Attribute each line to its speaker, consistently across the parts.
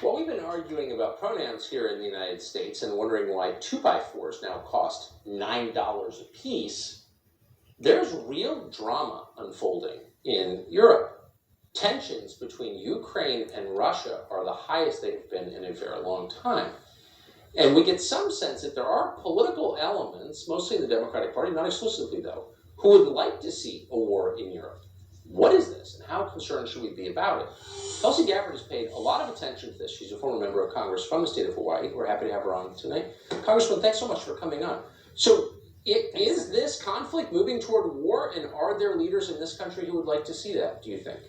Speaker 1: Well, we've been arguing about pronouns here in the United States and wondering why 2x4s now cost $9 a piece. There's real drama unfolding in Europe. Tensions between Ukraine and Russia are the highest they've been in a very long time. And we get some sense that there are political elements, mostly in the Democratic Party, not exclusively though, who would like to see a war in Europe. What is this, and how concerned should we be about it? Tulsi Gabbard has paid a lot of attention to this. She's a former member of Congress from the state of Hawaii. We're happy to have her on tonight. Congresswoman, thanks so much for coming on. So, is this conflict moving toward war, and are there leaders in this country who would like to see that, do you think?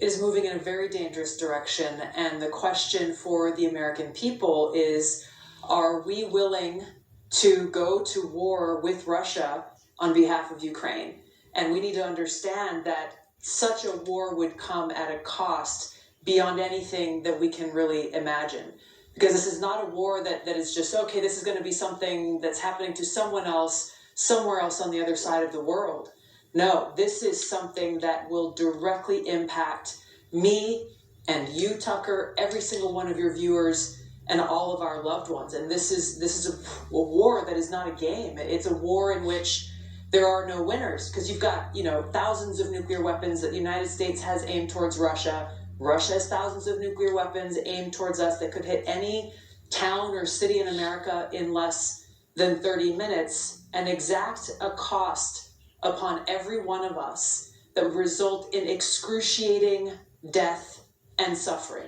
Speaker 2: It is moving in a very dangerous direction, and the question for the American people is, are we willing to go to war with Russia on behalf of Ukraine? And we need to understand that such a war would come at a cost beyond anything that we can really imagine. Because this is not a war that is just, okay, this is going to be something that's happening to someone else, somewhere else on the other side of the world. No, this is something that will directly impact me and you, Tucker, every single one of your viewers, and all of our loved ones. And this is a war that is not a game. It's a war in which there are no winners, because you've got, thousands of nuclear weapons that the United States has aimed towards Russia. Russia has thousands of nuclear weapons aimed towards us that could hit any town or city in America in less than 30 minutes and exact a cost upon every one of us that would result in excruciating death and suffering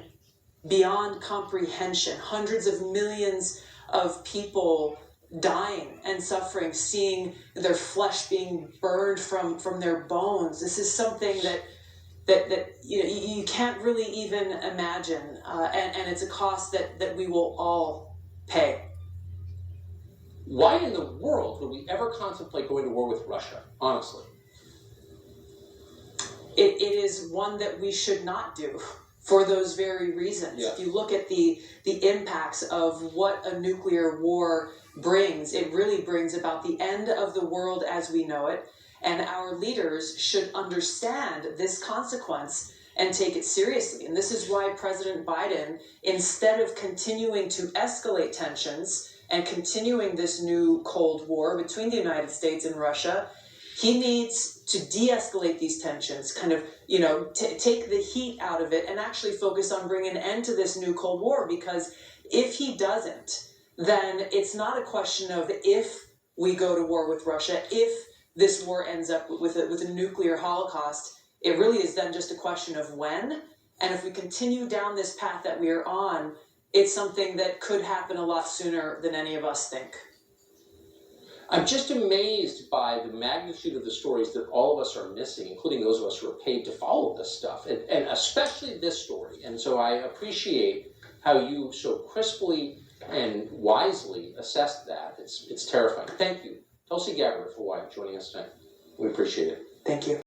Speaker 2: beyond comprehension. Hundreds of millions of people dying and suffering, seeing their flesh being burned from their bones. This is something that you can't really even imagine, and it's a cost that we will all pay.
Speaker 1: Why in the world would we ever contemplate going to war with Russia, honestly?
Speaker 2: It is one that we should not do for those very reasons.
Speaker 1: Yeah.
Speaker 2: If you look at the impacts of what a nuclear war brings, it really brings about the end of the world as we know it, and our leaders should understand this consequence and take it seriously. And this is why President Biden, instead of continuing to escalate tensions and continuing this new Cold War between the United States and Russia, he needs to de-escalate these tensions, kind of, take the heat out of it and actually focus on bringing an end to this new Cold War. Because if he doesn't, then it's not a question of if we go to war with Russia, if this war ends up with a nuclear holocaust. It really is then just a question of when. And if we continue down this path that we are on, it's something that could happen a lot sooner than any of us think.
Speaker 1: I'm just amazed by the magnitude of the stories that all of us are missing, including those of us who are paid to follow this stuff, and especially this story. And so I appreciate how you so crisply and wisely assessed that. It's terrifying. Thank you, Tulsi Gabbard of Hawaii, joining us tonight. We appreciate it.
Speaker 2: Thank you.